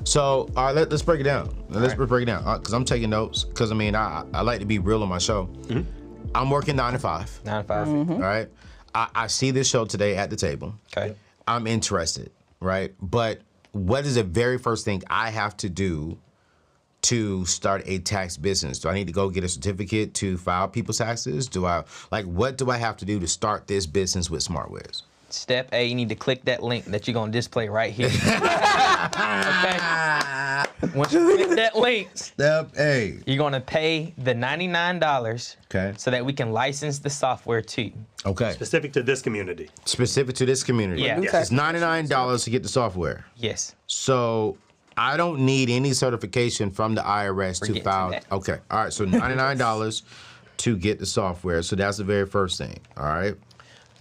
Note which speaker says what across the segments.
Speaker 1: So, all right, let's break it down. Let's break it down because I'm taking notes. Because I mean, I like to be real on my show. I'm working 9 to 5.
Speaker 2: 9 to 5.
Speaker 1: All right. I see this show today at the table.
Speaker 2: Okay.
Speaker 1: I'm interested, right? But what is the very first thing I have to do to start a tax business? Do I need to go get a certificate to file people's taxes? What do I have to do to start this business with SmartWiz?
Speaker 2: Step A, you need to click that link that you're going to display right here. Okay? Once you click that link,
Speaker 1: Step A,
Speaker 2: you're going to pay the $99 so that we can license the software to you.
Speaker 1: Okay.
Speaker 3: Specific to this community.
Speaker 1: Specific to this community.
Speaker 2: Yeah.
Speaker 1: It's $99 to get the software.
Speaker 2: Yes.
Speaker 1: So I don't need any certification from the IRS to file.
Speaker 2: that.
Speaker 1: Okay. All right. So $99 to get the software. So that's the very first thing. All right.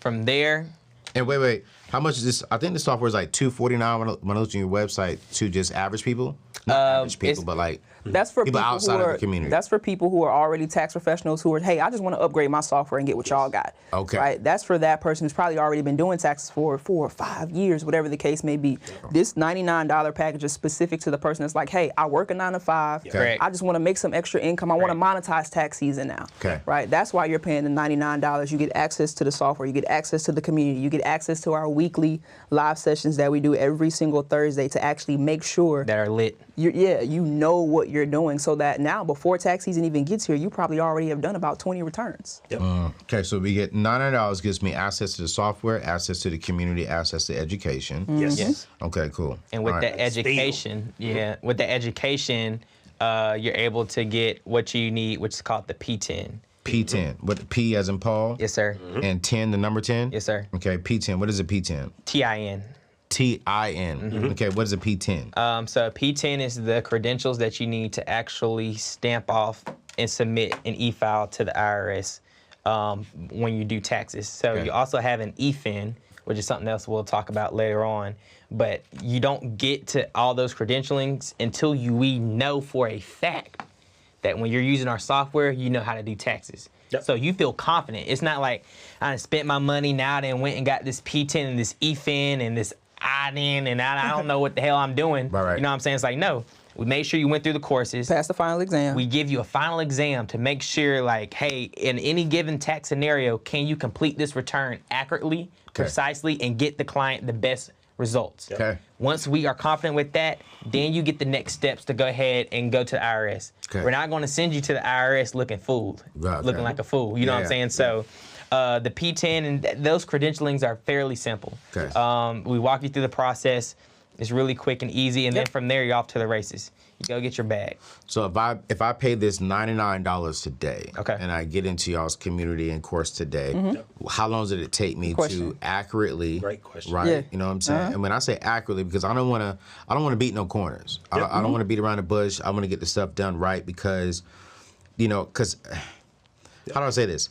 Speaker 2: From there.
Speaker 1: And wait. How much is this? I think the software is like $249 when I looked on your website to just average people. Not average people, but like
Speaker 4: that's for
Speaker 1: people outside
Speaker 4: who are,
Speaker 1: of the community.
Speaker 4: That's for people who are already tax professionals who are, hey, I just want to upgrade my software and get what y'all got.
Speaker 1: Okay.
Speaker 4: Right? That's for that person who's probably already been doing taxes for 4 or 5 years, whatever the case may be. This $99 package is specific to the person that's like, hey, I work a 9 to 5.
Speaker 1: Okay.
Speaker 4: I just want to make some extra income. I want to monetize tax season now.
Speaker 1: Okay.
Speaker 4: Right? That's why you're paying the $99. You get access to the software. You get access to the community. You get access to our weekly live sessions that we do every single Thursday to actually make sure
Speaker 2: that are lit.
Speaker 4: You know what you're doing, so that now before tax season even gets here, you probably already have done about 20 returns.
Speaker 3: Yep.
Speaker 1: Okay, so we get $99 gives me access to the software, access to the community, access to education.
Speaker 2: Yes.
Speaker 1: Okay, cool.
Speaker 2: And with
Speaker 1: All
Speaker 2: that education, with the education, you're able to get what you need, which is called the P10.
Speaker 1: P10, what the P as in Paul?
Speaker 2: Yes, sir.
Speaker 1: And 10, the number 10?
Speaker 2: Yes, sir.
Speaker 1: Okay, P10. What is a P10?
Speaker 2: TIN.
Speaker 1: TIN. Okay, what is a P10?
Speaker 2: So P10 is the credentials that you need to actually stamp off and submit an e-file to the IRS when you do taxes. So you also have an EFIN, which is something else we'll talk about later on. But you don't get to all those credentialings until we know for a fact that when you're using our software, you know how to do taxes.
Speaker 3: Yep.
Speaker 2: So you feel confident. It's not like I spent my money now and went and got this P10 and this EFIN and this IDIN and I don't know what the hell I'm doing.
Speaker 1: Right.
Speaker 2: You know what I'm saying? It's like, no. We made sure you went through the courses.
Speaker 4: Pass the final exam.
Speaker 2: We give you a final exam to make sure, like, hey, in any given tax scenario, can you complete this return accurately, precisely, and get the client the best results?
Speaker 1: Okay.
Speaker 2: Once we are confident with that, then you get the next steps to go ahead and go to the IRS.
Speaker 1: Okay.
Speaker 2: We're not going to send you to the IRS looking fooled, looking like a fool. You know what I'm saying? So the P10 and those credentialings are fairly simple.
Speaker 1: Okay.
Speaker 2: We walk you through the process. It's really quick and easy, and then from there, you're off to the races. You go get your bag.
Speaker 1: So if I pay this $99 today, and I get into y'all's community and course today, how long did it take me to accurately?
Speaker 3: Great question.
Speaker 1: Right.
Speaker 4: Yeah.
Speaker 1: You know what I'm saying? And when I say accurately, because I don't want to beat no corners. I don't want to beat around the bush. I want to get the stuff done right because, how do I say this?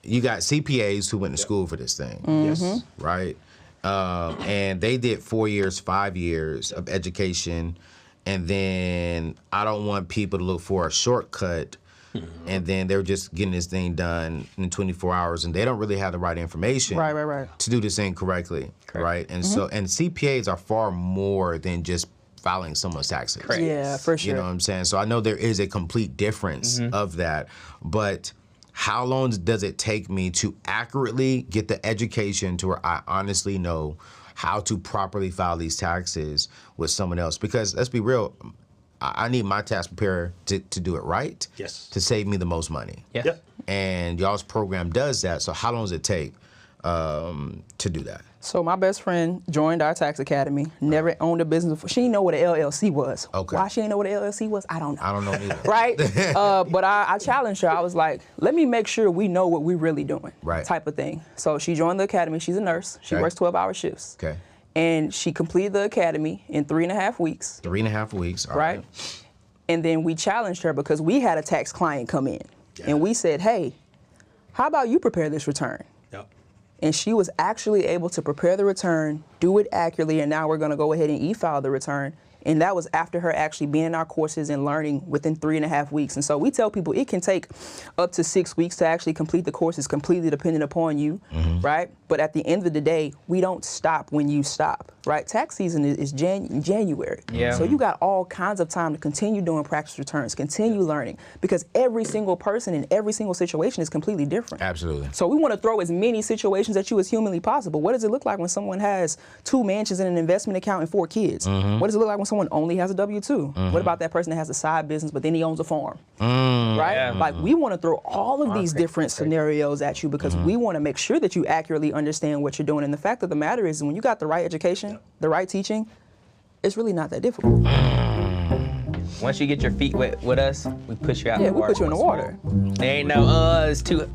Speaker 1: You got CPAs who went to school for this thing.
Speaker 3: Yes.
Speaker 1: Right. And they did 4 years, 5 years of education. And then I don't want people to look for a shortcut. And then they're just getting this thing done in 24 hours and they don't really have the right information to do this thing correctly. Right. And so, and CPAs are far more than just filing someone's taxes.
Speaker 4: Yeah, for sure.
Speaker 1: You know what I'm saying? So I know there is a complete difference of that. But how long does it take me to accurately get the education to where I honestly know how to properly file these taxes with someone else? Because let's be real, I need my tax preparer to do it right.
Speaker 3: Yes.
Speaker 1: To save me the most money.
Speaker 2: Yeah.
Speaker 3: Yep.
Speaker 1: And y'all's program does that. So how long does it take to do that?
Speaker 4: So my best friend joined our tax academy, never owned a business before. She didn't know what an LLC was.
Speaker 1: Okay.
Speaker 4: Why she didn't know what an LLC was, I don't know.
Speaker 1: I don't know either.
Speaker 4: Right? But I challenged her. I was like, let me make sure we know what we're really doing.
Speaker 1: Right.
Speaker 4: Type of thing. So she joined the academy. She's a nurse. She works 12-hour shifts.
Speaker 1: Okay.
Speaker 4: And she completed the academy in 3.5 weeks.
Speaker 1: 3.5 weeks. All
Speaker 4: right? And then we challenged her because we had a tax client come in. Yeah. And we said, hey, how about you prepare this return?
Speaker 3: Yep.
Speaker 4: And she was actually able to prepare the return, do it accurately, and now we're going to go ahead and e-file the return And that was after her actually being in our courses and learning within 3.5 weeks. And so we tell people it can take up to 6 weeks to actually complete the course. It's completely dependent upon you, right? But at the end of the day, we don't stop when you stop, right? Tax season is January.
Speaker 2: Yeah.
Speaker 4: So you got all kinds of time to continue doing practice returns, continue learning, because every single person in every single situation is completely different.
Speaker 1: Absolutely.
Speaker 4: So we want to throw as many situations at you as humanly possible. What does it look like when someone has 2 mansions and an investment account and 4 kids? What does it look like when someone only has a W-2? What about that person that has a side business but then he owns a farm? Right?
Speaker 2: Yeah.
Speaker 4: Like, we want to throw all of these different scenarios at you because we want to make sure that you accurately understand what you're doing. And the fact of the matter is, when you got the right education, the right teaching, it's really not that difficult.
Speaker 2: Once you get your feet wet with us, we put you out in
Speaker 4: Yeah,
Speaker 2: the
Speaker 4: we
Speaker 2: water.
Speaker 4: put you in the water.
Speaker 2: There ain't no, it's too...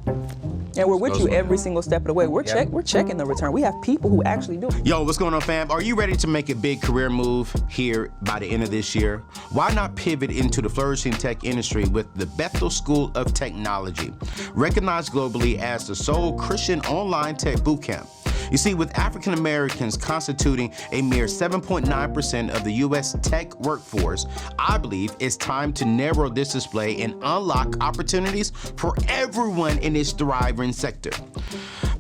Speaker 4: And we're with you every single step of the way. We're checking the return. We have people who actually do it.
Speaker 1: Yo, what's going on, fam? Are you ready to make a big career move here by the end of this year? Why not pivot into the flourishing tech industry with the Bethel School of Technology, recognized globally as the sole Christian online tech bootcamp? You see, with African Americans constituting a mere 7.9% of the U.S. tech workforce, I believe it's time to narrow this display and unlock opportunities for everyone in this thriving sector.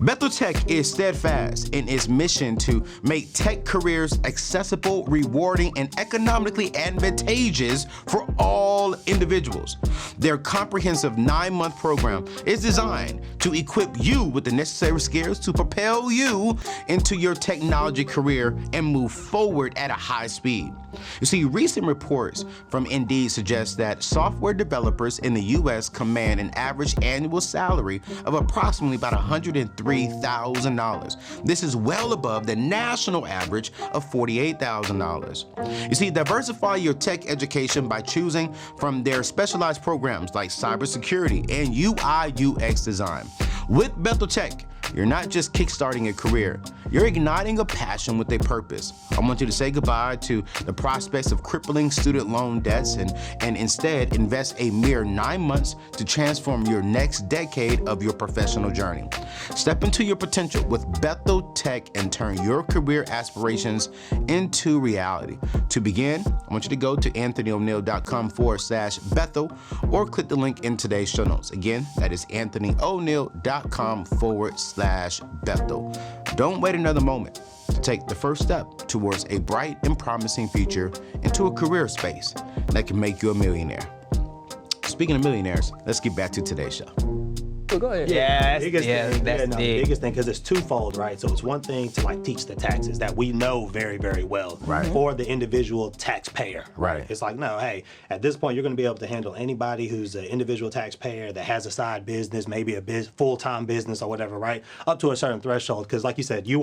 Speaker 1: Bethel Tech is steadfast in its mission to make tech careers accessible, rewarding, and economically advantageous for all individuals. Their comprehensive 9-month program is designed to equip you with the necessary skills to propel you into your technology career and move forward at a high speed. You see, recent reports from Indeed suggest that software developers in the U.S. command an average annual salary of approximately about $103,000. This is well above the national average of $48,000. You see, diversify your tech education by choosing from their specialized programs like cybersecurity and UI/UX design. With Bethel Tech, you're not just kickstarting a career, you're igniting a passion with a purpose. I want you to say goodbye to the prospects of crippling student loan debts and instead invest a mere 9 months to transform your next decade of your professional journey. Step into your potential with Bethel Tech and turn your career aspirations into reality. To begin, I want you to go to anthonyoneal.com/Bethel or click the link in today's show notes. Again, that is anthonyoneal.com/Bethel. Don't wait another moment to take the first step towards a bright and promising future into a career space that can make you a millionaire. Speaking of millionaires, let's get back to today's show.
Speaker 4: Go ahead.
Speaker 2: Yeah,
Speaker 3: The
Speaker 2: that's
Speaker 3: biggest
Speaker 2: big.
Speaker 3: thing, because it's twofold, right? So it's one thing to like teach the taxes that we know very, very well for the individual taxpayer.
Speaker 1: Right.
Speaker 3: It's like, no, hey, at this point, you're going to be able to handle anybody who's an individual taxpayer that has a side business, maybe a full-time business or whatever, right? Up to a certain threshold, because like you said, you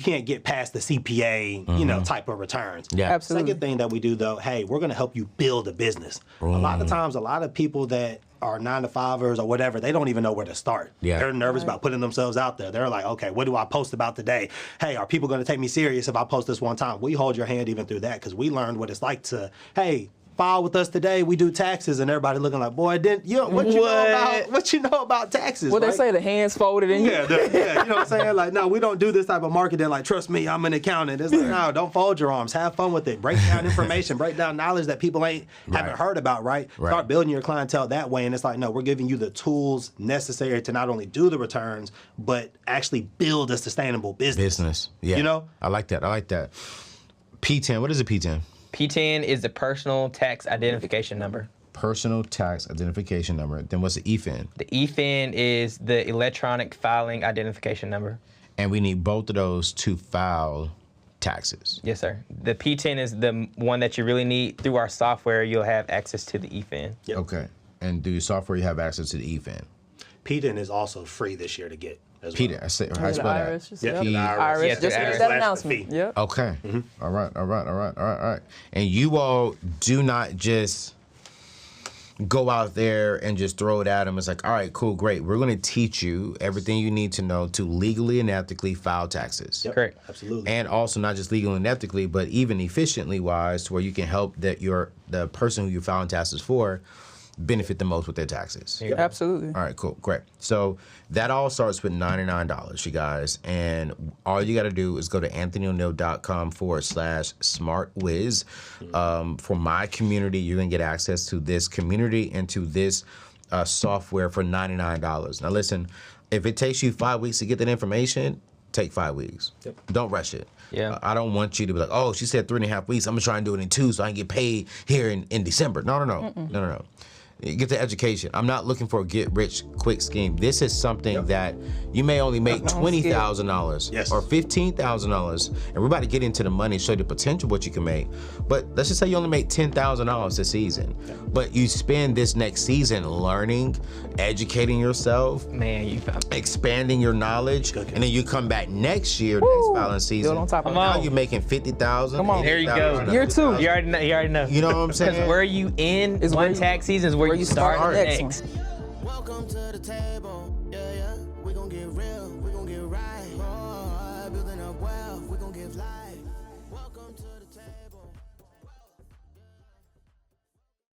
Speaker 3: can't get past the CPA, type of returns.
Speaker 1: Yeah.
Speaker 4: Absolutely.
Speaker 3: Second thing that we do though, hey, we're going to help you build a business. A lot of times, a lot of people that are 9-to-5ers or whatever, they don't even know where to start.
Speaker 1: Yeah.
Speaker 3: They're nervous about putting themselves out there. They're like, okay, what do I post about today? Hey, are people going to take me serious if I post this one time? We hold your hand even through that because we learned what it's like to, hey, file with us today. We do taxes, and everybody looking like, boy, what you know about taxes?
Speaker 4: What
Speaker 3: right?
Speaker 4: they say, the hands folded in
Speaker 3: Yeah, you know what I'm saying? Like, no, we don't do this type of marketing. Like, trust me, I'm an accountant. It's like, no, don't fold your arms. Have fun with it. Break down information. Break down knowledge that people haven't heard about, right? Start building your clientele that way. And it's like, no, we're giving you the tools necessary to not only do the returns, but actually build a sustainable business.
Speaker 1: Yeah.
Speaker 3: You know?
Speaker 1: I like that. P10, what is a P10?
Speaker 2: P10 is the personal tax identification number.
Speaker 1: Personal tax identification number. Then what's the EFIN?
Speaker 2: The EFIN is the electronic filing identification number.
Speaker 1: And we need both of those to file taxes.
Speaker 2: Yes, sir. The P10 is the one that you really need. Through our software, you'll have access to the EFIN.
Speaker 3: Yep.
Speaker 1: Okay. And through your software, you have access to the EFIN.
Speaker 3: PDN is also free this year to get as well.
Speaker 1: Peter, I say, how you spell that?
Speaker 4: IRS just,
Speaker 3: Yeah,
Speaker 4: yep.
Speaker 3: the IRS.
Speaker 4: IRS
Speaker 2: Yeah,
Speaker 4: just
Speaker 2: the
Speaker 4: made
Speaker 2: IRS
Speaker 4: that
Speaker 3: slash the
Speaker 4: announcement.
Speaker 3: fee.
Speaker 4: Yep.
Speaker 1: Okay. All right. And you all do not just go out there and just throw it at them. It's like, all right, cool, great. We're going to teach you everything you need to know to legally and ethically file taxes.
Speaker 3: Yep,
Speaker 2: Correct.
Speaker 3: absolutely.
Speaker 1: And also not just legally and ethically, but even efficiently wise, to where you can help the person who you're filing taxes for benefit the most with their taxes.
Speaker 4: Absolutely.
Speaker 1: All right, cool, great. So that all starts with $99, you guys, and all you got to do is go to anthonyoneal.com/SmartWiz. For my community, you're gonna get access to this community and to this software for $99. Now, listen, if it takes you 5 weeks to get that information, take 5 weeks. Don't rush it.
Speaker 2: Yeah.
Speaker 1: I don't want you to be like, oh, she said 3.5 weeks. I'm gonna try and do it in 2 so I can get paid here in December. No. Get the education. I'm not looking for a get rich quick scheme. This is something that you may only make $20,000 or $15,000, and we're about to get into the money, show you the potential what you can make. But let's just say you only make $10,000 this season, but you spend this next season learning, educating yourself, expanding your knowledge, and then you come back next year, next filing season.
Speaker 4: On top of
Speaker 1: now you're making $50,000.
Speaker 4: Come on,
Speaker 2: there you go.
Speaker 4: Year 2.
Speaker 2: You already know.
Speaker 1: You know what I'm saying?
Speaker 2: Because where you in is one tax season is where you start next.
Speaker 5: Welcome to the table, yeah, we gon' get real.